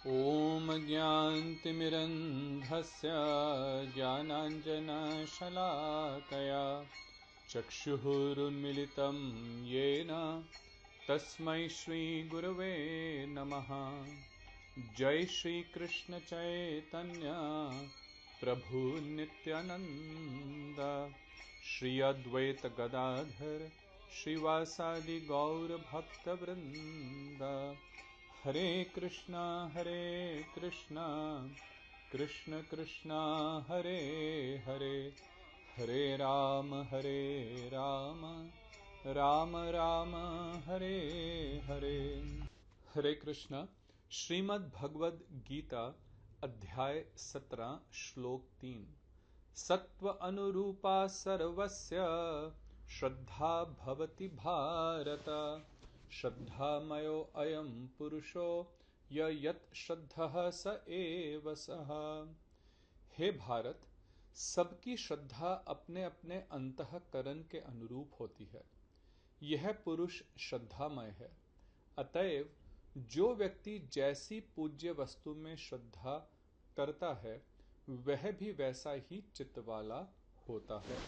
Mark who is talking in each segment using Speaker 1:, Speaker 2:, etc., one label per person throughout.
Speaker 1: ॐ ज्ञानतिमिरन्धस्य ज्ञानाञ्जनशलाकया चक्षुरुन्मिलितं येन तस्मै श्रीगुरवे नमः। जय श्री कृष्ण चैतन्य प्रभु नित्यानंद, श्री अद्वैत गदाधर श्रीवासादि गौर भक्त वृंद। हरे कृष्णा कृष्ण कृष्ण हरे हरे, हरे राम राम राम हरे हरे। हरे कृष्णा। श्रीमद् भगवद गीता अध्याय 17 श्लोक 3। सत्व अनुरूपा सर्वस्य श्रद्धा भवति भारत, श्रद्धामयो अयं पुरुषो यत् श्रद्धः स एव सः। हे भारत, सबकी श्रद्धा अपने अपने अंतःकरण के अनुरूप होती है। यह पुरुष श्रद्धामय है। अतएव जो व्यक्ति जैसी पूज्य वस्तु में श्रद्धा करता है वह भी वैसा ही चित्त वाला होता है।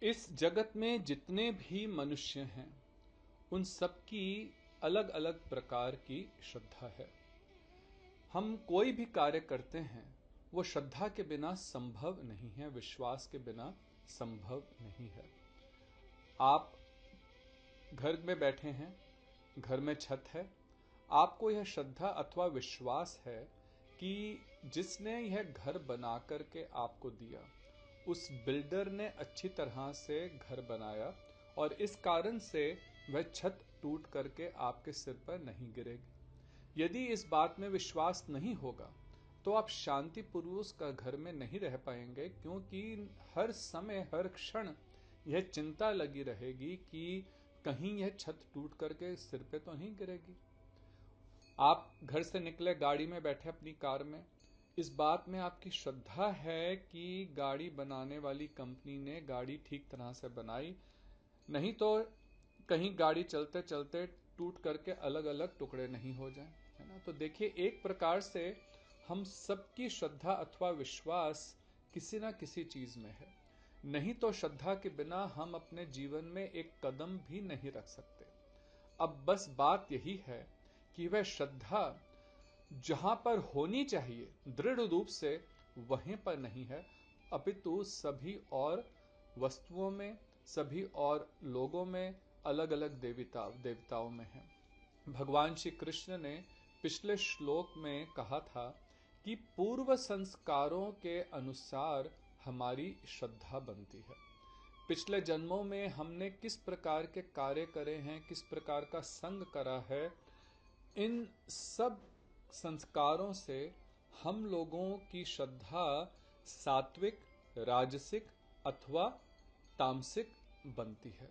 Speaker 1: इस जगत में जितने भी मनुष्य हैं उन सबकी अलग अलग प्रकार की श्रद्धा है। हम कोई भी कार्य करते हैं वो श्रद्धा के बिना संभव नहीं है, विश्वास के बिना संभव नहीं है। आप घर में बैठे हैं, घर में छत है, आपको यह श्रद्धा अथवा विश्वास है कि जिसने यह घर बना करके आपको दिया उस बिल्डर ने अच्छी तरह से घर बनाया और इस कारण से वह छत टूट करके आपके सिर पर नहीं गिरेगी। यदि इस बात में विश्वास नहीं होगा तो आप शांतिपूर्वक घर में नहीं रह पाएंगे, क्योंकि हर समय हर क्षण यह चिंता लगी रहेगी कि कहीं यह छत टूट करके सिर पे तो नहीं गिरेगी। आप घर से निकले, गाड़ी में बैठे अपनी कार में, इस बात में आपकी श्रद्धा है कि गाड़ी बनाने वाली कंपनी ने गाड़ी ठीक तरह से बनाई, नहीं तो कहीं गाड़ी चलते चलते टूट करके अलग अलग टुकड़े नहीं हो जाए, है ना। तो देखिए, एक प्रकार से हम सबकी श्रद्धा अथवा विश्वास किसी ना किसी चीज में है। नहीं तो श्रद्धा के बिना हम अपने जीवन में एक कदम भी नहीं रख सकते। अब बस बात यही है कि वह श्रद्धा जहां पर होनी चाहिए दृढ़ रूप से वहीं पर नहीं है, अपितु सभी और वस्तुओं में, सभी और लोगों में, अलग अलग देवताओं में है। भगवान श्री कृष्ण ने पिछले श्लोक में कहा था कि पूर्व संस्कारों के अनुसार हमारी श्रद्धा बनती है। पिछले जन्मों में हमने किस प्रकार के कार्य करे हैं, किस प्रकार का संग करा है, इन सब संस्कारों से हम लोगों की श्रद्धा सात्विक, राजसिक अथवा तामसिक बनती है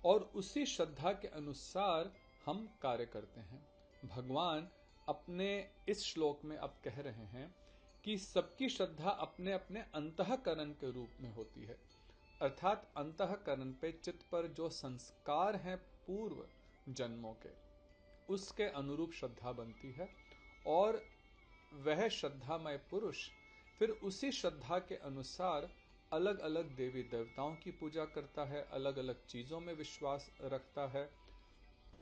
Speaker 1: और उसी श्रद्धा के अनुसार हम कार्य करते हैं। भगवान अपने इस श्लोक में अब कह रहे हैं कि सबकी श्रद्धा अपने अपने अंतःकरण के रूप में होती है, अर्थात अंतःकरण पे, चित्त पर जो संस्कार हैं पूर्व जन्मों के, उसके अनुरूप श्रद्धा बनती है और वह श्रद्धामय पुरुष फिर उसी श्रद्धा के अनुसार अलग अलग देवी देवताओं की पूजा करता है, अलग अलग चीजों में विश्वास रखता है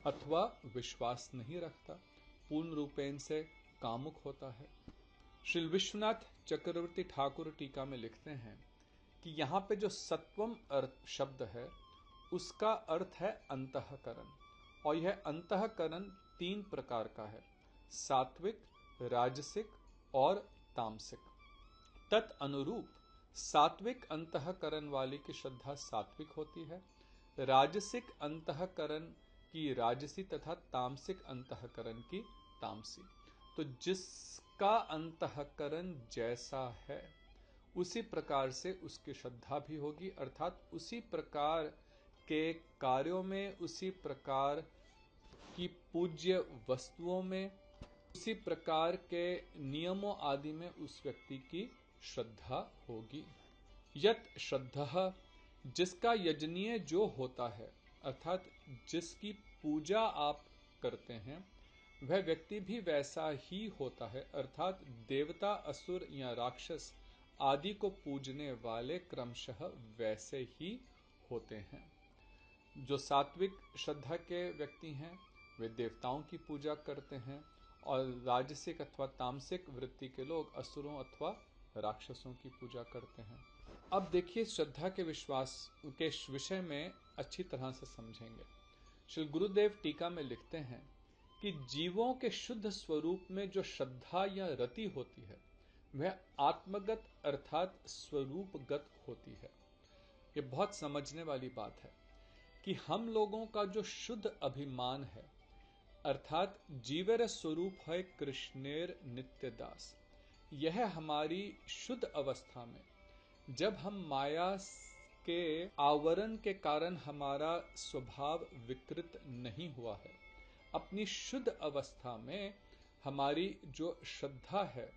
Speaker 1: अथवा विश्वास नहीं रखता, पूर्ण रूपेण से कामुक होता है। श्री विश्वनाथ चक्रवर्ती ठाकुर टीका में लिखते हैं कि यहाँ पे जो सत्वम अर्थ शब्द है उसका अर्थ है अंतःकरण, और यह अंतःकरण 3 प्रकार का है, सात्विक, राजसिक और तामसिक। तत् अनुरूप सात्विक अंतःकरण वाली की श्रद्धा सात्विक होती है, राजसिक अंतःकरण की राजसी तथा तामसिक अंतःकरण की तामसी। तो जिसका अंतःकरण जैसा है उसी प्रकार से उसकी श्रद्धा भी होगी, अर्थात उसी प्रकार के कार्यों में, उसी प्रकार की पूज्य वस्तुओं में, उसी प्रकार के नियमों आदि में उस व्यक्ति की श्रद्धा होगी। यत श्रद्धा, जिसका यजनीय जो होता है, अर्थात जिसकी पूजा आप करते हैं, वह व्यक्ति भी वैसा ही होता है, अर्थात देवता, असुर या राक्षस आदि को पूजने वाले क्रमशः वैसे ही होते हैं। जो सात्विक श्रद्धा के व्यक्ति हैं वे देवताओं की पूजा करते हैं, और राजसिक अथवा तामसिक वृत्ति के लोग असुरों अथवा राक्षसों की पूजा करते हैं। अब देखिए, श्रद्धा के विश्वास के विषय में अच्छी तरह से समझेंगे। श्री गुरुदेव टीका में लिखते हैं कि जीवों के शुद्ध स्वरूप में जो श्रद्धा या रति होती है वह आत्मगत अर्थात स्वरूपगत होती है। ये बहुत समझने वाली बात है कि हम लोगों का जो शुद्ध अभिमान है अर्थात जीवेर स्वरूप है कृष्णेर नित्य दास, यह हमारी शुद्ध अवस्था में जब हम माया के आवरण के कारण हमारा स्वभाव विकृत नहीं हुआ है, अपनी शुद्ध अवस्था में हमारी जो श्रद्धा है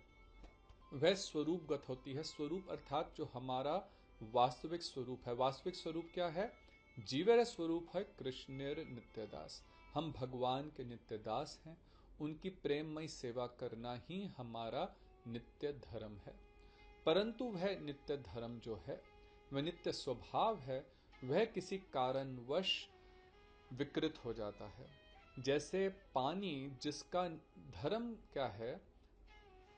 Speaker 1: वह स्वरूपगत होती है। स्वरूप अर्थात जो हमारा वास्तविक स्वरूप है। वास्तविक स्वरूप क्या है? जीवेर स्वरूप है कृष्णेर नित्यदास। हम भगवान के नित्यदास हैं, उनकी प्रेममय सेवा करना ही हमारा नित्य धर्म है। परंतु वह नित्य धर्म जो है, वह नित्य स्वभाव है, वह किसी कारणवश विकृत हो जाता है। जैसे पानी जिसका धर्म क्या है?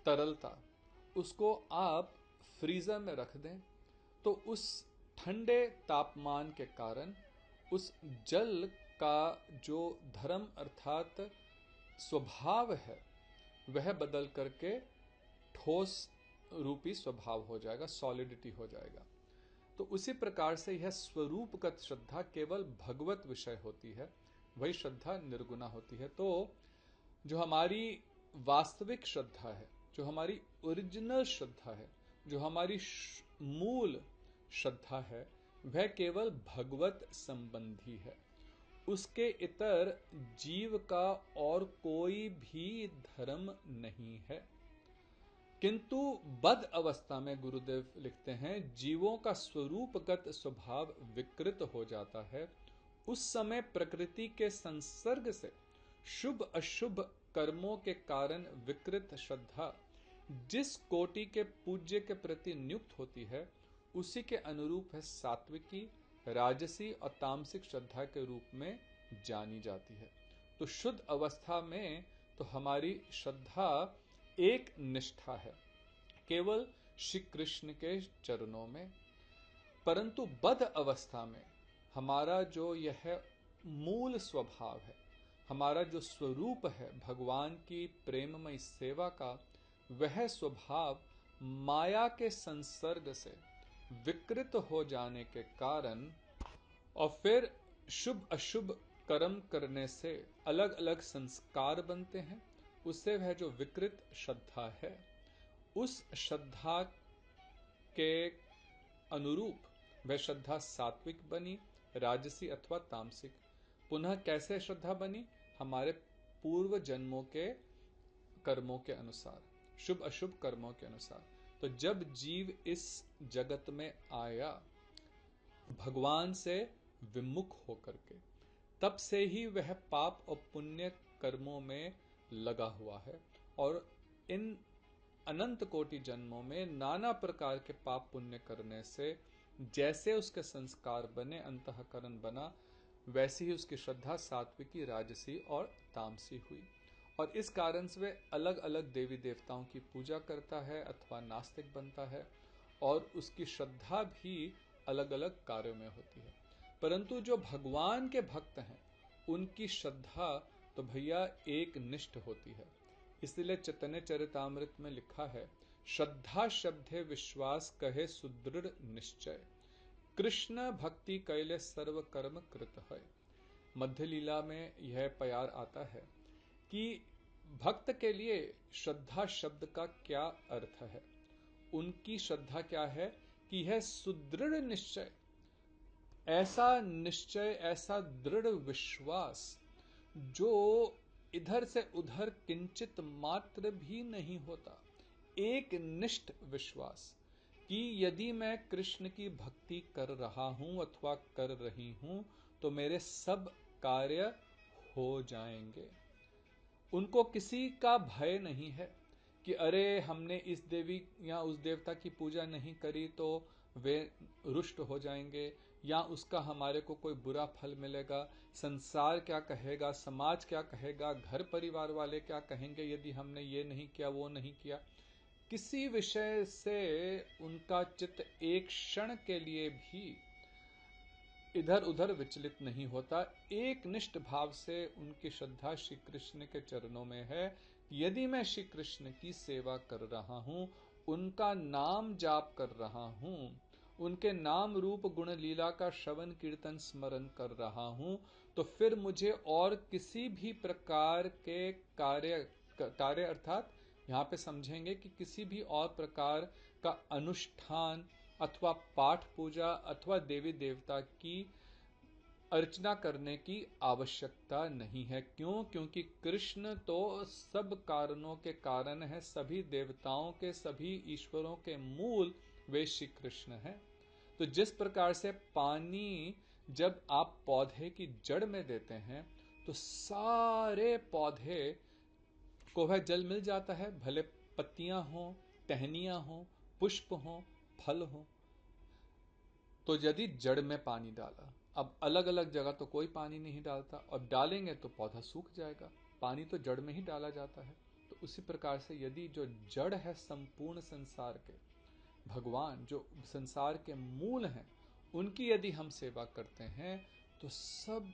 Speaker 1: तरलता, उसको आप फ्रीजर में रख दें तो उस ठंडे तापमान के कारण उस जल का जो धर्म अर्थात स्वभाव है वह बदल करके ठोस रूपी स्वभाव हो जाएगा, सॉलिडिटी हो जाएगा। तो उसी प्रकार से यह स्वरूपगत श्रद्धा केवल भगवत विषय होती है, वही श्रद्धा निर्गुणा होती है। तो जो हमारी वास्तविक श्रद्धा है, जो हमारी ओरिजिनल श्रद्धा है, जो हमारी मूल श्रद्धा है, वह केवल भगवत संबंधी है। उसके इतर जीव का और कोई भी धर्म नहीं है। किंतु बद्ध अवस्था में गुरुदेव लिखते हैं जीवों का स्वरूपगत स्वभाव विकृत हो जाता है। उस समय प्रकृति के संसर्ग से शुभ अशुभ कर्मों के कारण विकृत श्रद्धा जिस कोटि के पूज्य के प्रति नियुक्त होती है उसी के अनुरूप है सात्विकी, राजसी और तामसिक श्रद्धा के रूप में जानी जाती है। तो शुद्ध अवस्था में तो हमारी श्रद्धा एक निष्ठा है केवल श्री कृष्ण के चरणों में। परंतु बद्ध अवस्था में हमारा जो यह मूल स्वभाव है, हमारा जो स्वरूप है भगवान की प्रेममय सेवा का, वह स्वभाव माया के संसर्ग से विकृत हो जाने के कारण और फिर शुभ अशुभ कर्म करने से अलग अलग संस्कार बनते हैं। उससे वह जो विकृत श्रद्धा है, उस श्रद्धा के अनुरूप वह श्रद्धा सात्विक बनी, राजसी अथवा तामसिक। पुनः कैसे श्रद्धा बनी? हमारे पूर्व जन्मों के कर्मों के अनुसार, शुभ अशुभ कर्मों के अनुसार। तो जब जीव इस जगत में आया भगवान से विमुख होकर के, तब से ही वह पाप और पुण्य कर्मों में लगा हुआ है और इन अनंत कोटि जन्मों में नाना प्रकार के पाप पुण्य करने से जैसे उसके संस्कार बने, अंतःकरण बना, वैसी ही उसकी श्रद्धा सात्विकी, राजसी और तामसी हुई। और इस कारण से वह अलग अलग देवी देवताओं की पूजा करता है अथवा नास्तिक बनता है और उसकी श्रद्धा भी अलग अलग कार्यों में होती है। परंतु जो भगवान के भक्त हैं उनकी श्रद्धा तो भैया एक निष्ठ होती है। इसलिए चैतन्य चरितामृत में लिखा है, श्रद्धा शब्दे विश्वास कहे सुदृढ़ निश्चय, कृष्ण भक्ति कैले सर्व कर्म कृत है। मध्य लीला में यह प्यार आता है कि भक्त के लिए श्रद्धा शब्द का क्या अर्थ है। उनकी श्रद्धा क्या है कि यह सुदृढ़ निश्चय, ऐसा निश्चय, ऐसा दृढ़ विश्वास जो इधर से उधर किंचित मात्र भी नहीं होता। एक निष्ठ विश्वास कि यदि मैं कृष्ण की भक्ति कर रहा हूं अथवा कर रही हूं तो मेरे सब कार्य हो जाएंगे। उनको किसी का भय नहीं है कि अरे हमने इस देवी या उस देवता की पूजा नहीं करी तो वे रुष्ट हो जाएंगे, या उसका हमारे को कोई बुरा फल मिलेगा, संसार क्या कहेगा, समाज क्या कहेगा, घर परिवार वाले क्या कहेंगे यदि हमने ये नहीं किया वो नहीं किया। किसी विषय से उनका चित्त एक क्षण के लिए भी इधर उधर विचलित नहीं होता। एक निष्ठ भाव से उनकी श्रद्धा श्री कृष्ण के चरणों में है। यदि मैं श्री कृष्ण की सेवा कर रहा हूं, उनका नाम जाप कर रहा हूं, उनके नाम रूप गुण लीला का श्रवण कीर्तन स्मरण कर रहा हूं, तो फिर मुझे और किसी भी प्रकार के कार्य अर्थात यहां पे समझेंगे कि किसी भी और प्रकार का अनुष्ठान अथवा पाठ पूजा अथवा देवी देवता की अर्चना करने की आवश्यकता नहीं है। क्यों? क्योंकि कृष्ण तो सब कारणों के कारण है, सभी देवताओं के, सभी ईश्वरों के मूल वे श्री कृष्ण हैं। तो जिस प्रकार से पानी जब आप पौधे की जड़ में देते हैं तो सारे पौधे को वह जल मिल जाता है, भले पत्तियां हों, टहनियां हों, पुष्प हों, फल हों। तो यदि जड़ में पानी डाला, अब अलग अलग जगह तो कोई पानी नहीं डालता, और डालेंगे तो पौधा सूख जाएगा, पानी तो जड़ में ही डाला जाता है। तो उसी प्रकार से यदि जो जड़ है संपूर्ण संसार के, भगवान जो संसार के मूल हैं, उनकी यदि हम सेवा करते हैं तो सब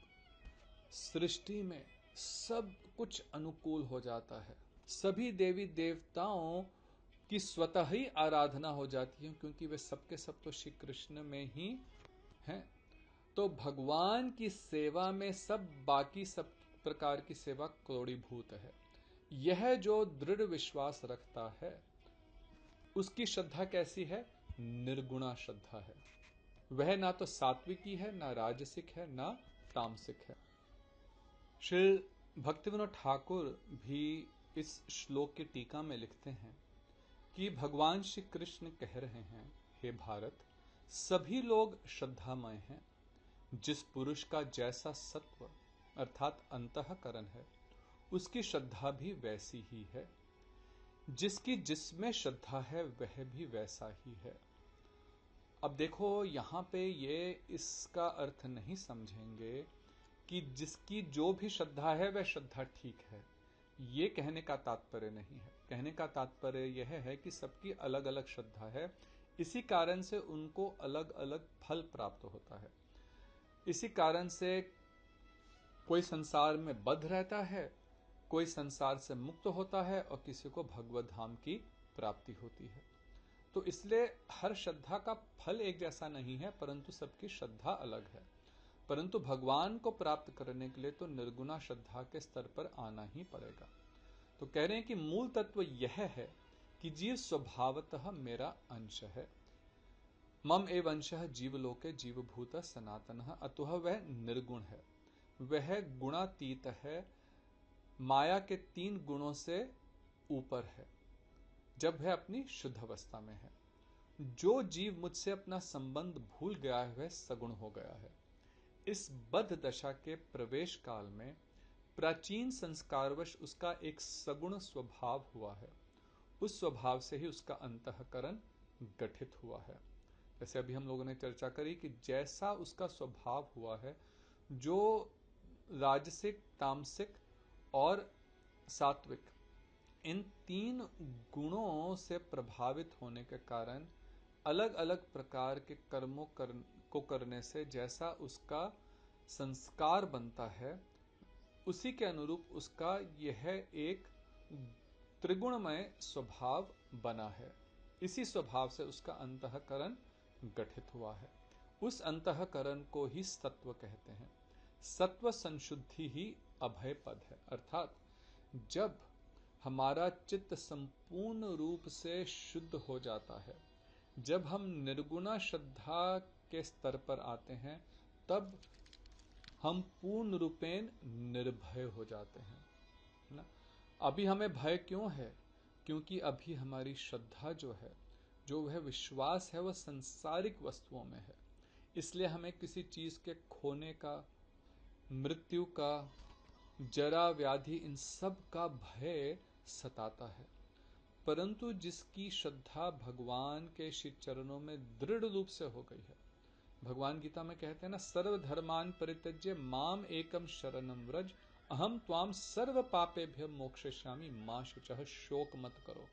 Speaker 1: सृष्टि में सब कुछ अनुकूल हो जाता है। सभी देवी देवताओं की स्वतः ही आराधना हो जाती है, क्योंकि वे सबके सब तो श्री कृष्ण में ही हैं। तो भगवान की सेवा में सब बाकी सब प्रकार की सेवा कौड़ीभूत है। यह जो दृढ़ विश्वास रखता है उसकी श्रद्धा कैसी है? निर्गुणा श्रद्धा है। वह ना तो सात्विकी है, ना राजसिक है, ना तामसिक है। श्री भक्तिविनोद ठाकुर भी इस श्लोक की टीका में लिखते हैं कि भगवान श्री कृष्ण कह रहे हैं, हे भारत, सभी लोग श्रद्धामय हैं। जिस पुरुष का जैसा सत्व अर्थात अंतःकरण है, उसकी श्रद्धा भी वैसी ही है। जिसकी जिसमें श्रद्धा है वह भी वैसा ही है। अब देखो यहां पे ये इसका अर्थ नहीं समझेंगे कि जिसकी जो भी श्रद्धा है वह श्रद्धा ठीक है, ये कहने का तात्पर्य नहीं है। कहने का तात्पर्य यह है कि सबकी अलग अलग श्रद्धा है, इसी कारण से उनको अलग अलग फल प्राप्त होता है। इसी कारण से कोई संसार में बद्ध रहता है, कोई संसार से मुक्त होता है, और किसी को भगवत धाम की प्राप्ति होती है। तो इसलिए हर श्रद्धा का फल एक जैसा नहीं है, परंतु सबकी श्रद्धा अलग है। परंतु भगवान को प्राप्त करने के लिए तो निर्गुणा श्रद्धा के स्तर पर आना ही पड़ेगा। तो कह रहे हैं कि मूल तत्व यह है कि जीव स्वभावतः मेरा अंश है। मम एव अंशः जीवलोके जीवभूत सनातनः, अतः वह निर्गुण है, वह गुणातीत है, माया के 3 गुणों से ऊपर है जब वह अपनी शुद्ध अवस्था में है। जो जीव मुझसे अपना संबंध भूल गया है वह सगुण हो गया है। इस बद्ध दशा के प्रवेश काल में प्राचीन संस्कारवश उसका एक सगुण स्वभाव हुआ है। उस स्वभाव से ही उसका अंतःकरण गठित हुआ है। जैसे अभी हम लोगों ने चर्चा करी कि जैसा उसका स्वभाव हुआ है, जो राजसिक, तामसिक और सात्विक, इन 3 गुणों से प्रभावित होने के कारण अलग अलग प्रकार के कर्मों को करने से जैसा उसका संस्कार बनता है, उसी के अनुरूप उसका यह एक त्रिगुणमय स्वभाव बना है। इसी स्वभाव से उसका अंतःकरण गठित हुआ है। उस अंतःकरण को ही सत्व कहते हैं। सत्व संशुद्धि ही अभय पद है, अर्थात जब हमारा चित्त संपूर्ण रूप से शुद्ध हो जाता है, जब हम निर्गुणा श्रद्धा के स्तर पर आते हैं, तब हम पूर्ण रूपेण निर्भय हो जाते हैं, है ना। अभी हमें भय क्यों है? क्योंकि अभी हमारी श्रद्धा जो है, जो वह विश्वास है, वह संसारिक वस्तुओं में है। इसलिए हमें किसी चीज के खोने का, मृत्यु का, जरा व्याधि इन सब का भय सताता है। परंतु जिसकी श्रद्धा भगवान के श्री चरणों में दृढ़ रूप से हो गई है, भगवान गीता में कहते हैं ना, सर्वधर्मान परित्यज्य माम एकम शरणम व्रज अहम त्वाम सर्व पापेभ्य मोक्षयिष्यामि मां शुचः, शोक मत करो।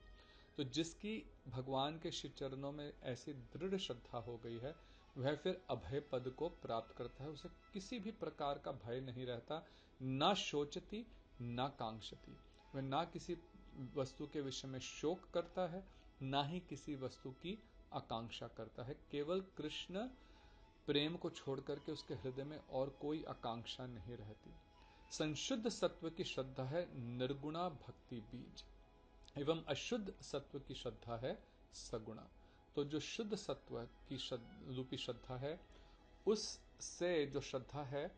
Speaker 1: तो जिसकी भगवान के श्री चरणों में ऐसी दृढ़ श्रद्धा हो गई है, वह फिर अभय पद को प्राप्त करता है। उसे किसी भी प्रकार का भय नहीं रहता, ना शोचती ना कांक्षती। वह ना किसी वस्तु के विषय में शोक करता है, ना ही किसी वस्तु की आकांक्षा करता है। केवल कृष्ण प्रेम को छोड़ करके उसके हृदय में और कोई आकांक्षा नहीं रहती। संशुद्ध सत्व की श्रद्धा है निर्गुणा भक्ति बीज, एवं अशुद्ध सत्व की श्रद्धा है सगुणा। तो जो शुद्ध सत्व की रूपी श्रद्धा है, उससे जो श्रद्धा है,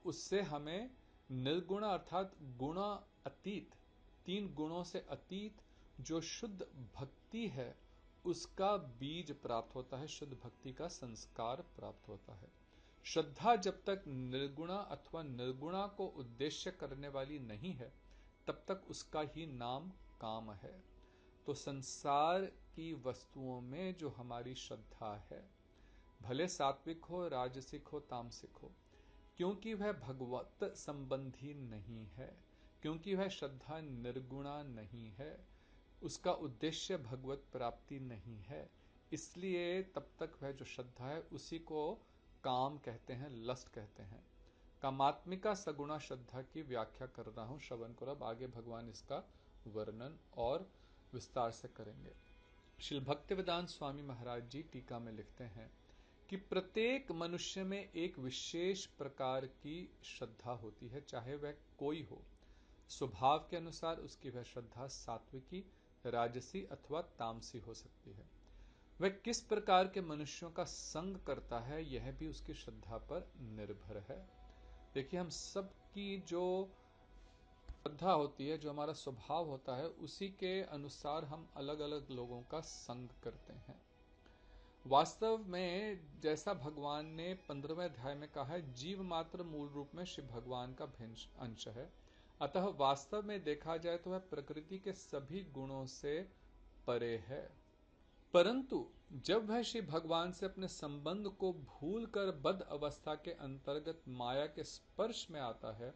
Speaker 1: उससे हमें निर्गुण अर्थात गुणा अतीत, 3 गुणों से अतीत जो शुद्ध भक्ति है, उसका बीज प्राप्त होता है, शुद्ध भक्ति का संस्कार प्राप्त होता है। श्रद्धा जब तक निर्गुणा अथवा निर्गुणा को उद्देश्य करने वाली नहीं है, तब तक उसका ही नाम काम है। तो संसार की वस्तुओं में जो हमारी श्रद्धा है, भले सात्विक हो, राजसिक हो, तामसिक हो, क्योंकि वह भगवत संबंधी नहीं है, क्योंकि वह श्रद्धा निर्गुणा नहीं है, उसका उद्देश्य भगवत प्राप्ति नहीं है, इसलिए तब तक वह जो श्रद्धा है उसी को काम कहते हैं, लस्ट कहते हैं। कामात्मिका सगुणा श्रद्धा की व्याख्या कर रहा हूं, श्रवण करो। अब आगे भगवान इसका वर्णन और विस्तार से करेंगे। श्रील भक्तिवेदांत स्वामी महाराज जी टीका में लिखते हैं कि प्रत्येक मनुष्य में एक विशेष प्रकार की श्रद्धा होती है, चाहे वह कोई हो। स्वभाव के अनुसार उसकी वह श्रद्धा सात्विकी, राजसी अथवा तामसी हो सकती है। वह किस प्रकार के मनुष्यों का संग करता है, यह भी उसकी श्रद्धा पर निर्भर है। देखिए, हम सबकी जो श्रद्धा होती है, जो हमारा स्वभाव होता है, उसी के अनुसार हम अलग अलग लोगों का संग करते हैं। वास्तव में जैसा भगवान ने 15वें अध्याय में कहा है, जीव मात्र मूल रूप में शिव भगवान का भिन्न अंश है। अतः वास्तव में देखा जाए तो वह प्रकृति के सभी गुणों से परे है। परंतु जब वह श्री भगवान से अपने संबंध को भूलकर बद्ध अवस्था के अंतर्गत माया के स्पर्श में आता है,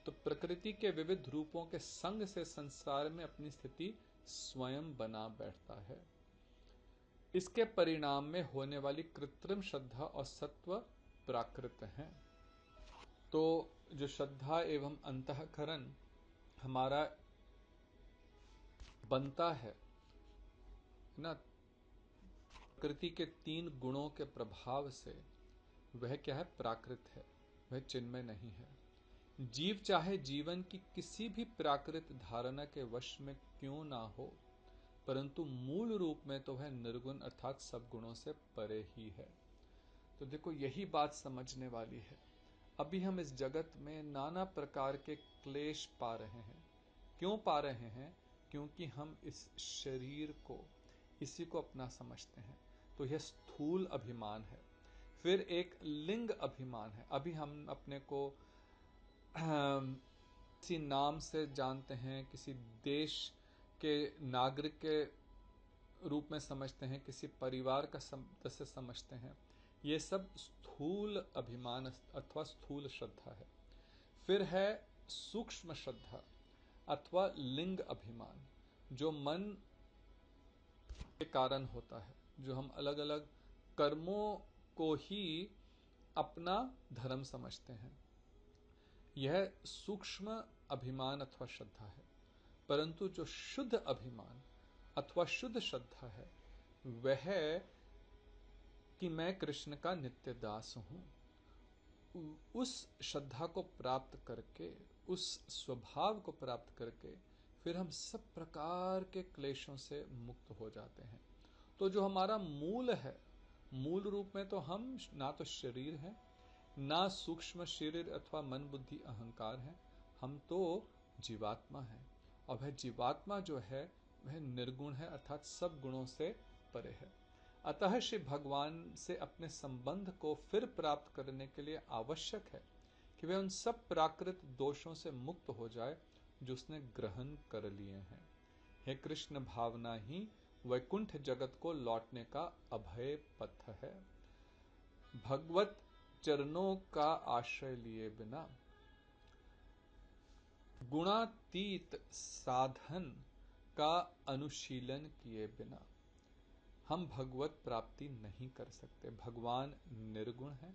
Speaker 1: तो प्रकृति के विविध रूपों के संग से संसार में अपनी स्थिति स्वयं बना बैठता है। इसके परिणाम में होने वाली कृत्रिम श्रद्धा और सत्व प्राकृत हैं। तो जो श्रद्धा एवं अंतःकरण हमारा बनता है ना, प्रकृति के 3 गुणों के प्रभाव से, वह क्या है? प्राकृत है, वह चिन्मय नहीं है। जीव चाहे जीवन की किसी भी प्राकृत धारणा के वश में क्यों ना हो, परंतु मूल रूप में तो वह निर्गुण अर्थात सब गुणों से परे ही है। तो देखो, यही बात समझने वाली है। अभी हम इस जगत में नाना प्रकार के क्लेश पा रहे हैं। क्यों पा रहे हैं? क्योंकि हम इस शरीर को, इसी को अपना समझते हैं। तो यह स्थूल अभिमान है। फिर एक लिंग अभिमान है। अभी हम अपने को किसी नाम से जानते हैं, किसी देश के नागरिक के रूप में समझते हैं, किसी परिवार का सदस्य समझते हैं। ये सब स्थूल अभिमान अथवा स्थूल श्रद्धा है। फिर है सूक्ष्म श्रद्धा अथवा लिंग अभिमान, जो मन के कारण होता है, जो हम अलग अलग कर्मों को ही अपना धर्म समझते हैं। यह सूक्ष्म अभिमान अथवा श्रद्धा है। परंतु जो शुद्ध अभिमान अथवा शुद्ध श्रद्धा है, वह कि मैं कृष्ण का नित्य दास हूं, उस श्रद्धा को प्राप्त करके, उस स्वभाव को प्राप्त करके फिर हम सब प्रकार के क्लेशों से मुक्त हो जाते हैं। तो जो हमारा मूल है, मूल रूप में तो हम ना तो शरीर है, ना सूक्ष्म शरीर अथवा मन बुद्धि अहंकार है, हम तो जीवात्मा है। और वह जीवात्मा जो है वह निर्गुण है, अर्थात सब गुणों से परे है। अतः श्री भगवान से अपने संबंध को फिर प्राप्त करने के लिए आवश्यक है कि कि वह उन सब प्राकृत दोषों से मुक्त हो जाए जो उसने ग्रहण कर लिए हैं। हे कृष्ण, भावना ही वैकुंठ जगत को लौटने का अभय पथ है। भगवत चरणों का आश्रय लिए बिना, गुणातीत साधन का अनुशीलन किए बिना हम भगवत प्राप्ति नहीं कर सकते। भगवान निर्गुण है,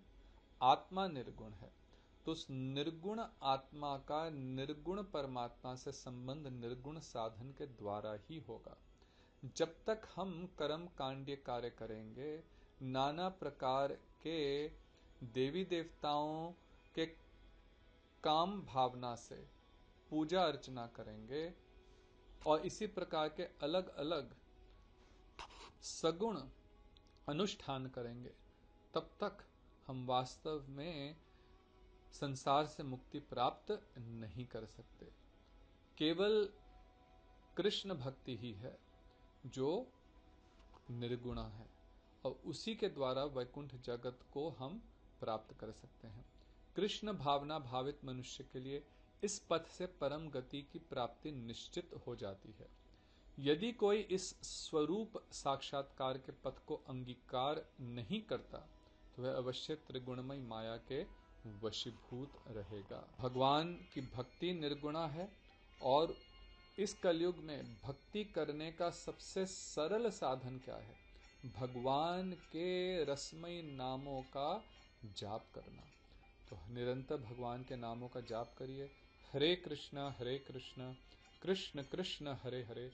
Speaker 1: आत्मा निर्गुण है, तो उस निर्गुण आत्मा का निर्गुण परमात्मा से संबंध निर्गुण साधन के द्वारा ही होगा। जब तक हम कर्म कांड्य कार्य करेंगे, नाना प्रकार के देवी देवताओं के काम भावना से पूजा अर्चना करेंगे और इसी प्रकार के अलग अलग सगुण अनुष्ठान करेंगे, तब तक हम वास्तव में संसार से मुक्ति प्राप्त नहीं कर सकते। केवल कृष्ण भक्ति ही है जो निर्गुणा है और उसी के द्वारा वैकुंठ जगत को हम प्राप्त कर सकते हैं। कृष्ण भावना भावित मनुष्य के लिए इस पथ से परम गति की प्राप्ति निश्चित हो जाती है। यदि कोई इस स्वरूप साक्षात्कार के पथ को अंगीकार नहीं करता तो वह अवश्य त्रिगुणमय माया के वशीभूत रहेगा। भगवान की भक्ति निर्गुणा है और इस कलयुग में भक्ति करने का सबसे सरल साधन क्या है? भगवान के रसमय नामों का जाप करना। तो निरंतर भगवान के नामों का जाप करिए। हरे कृष्ण कृष्ण कृष्ण हरे हरे,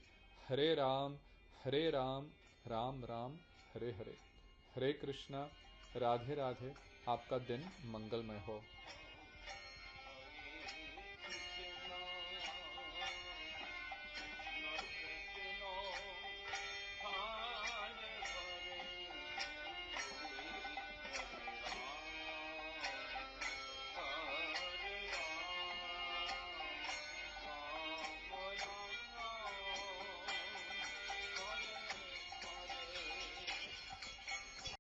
Speaker 1: हरे राम राम राम हरे हरे। हरे कृष्णा, राधे राधे। आपका दिन मंगलमय हो।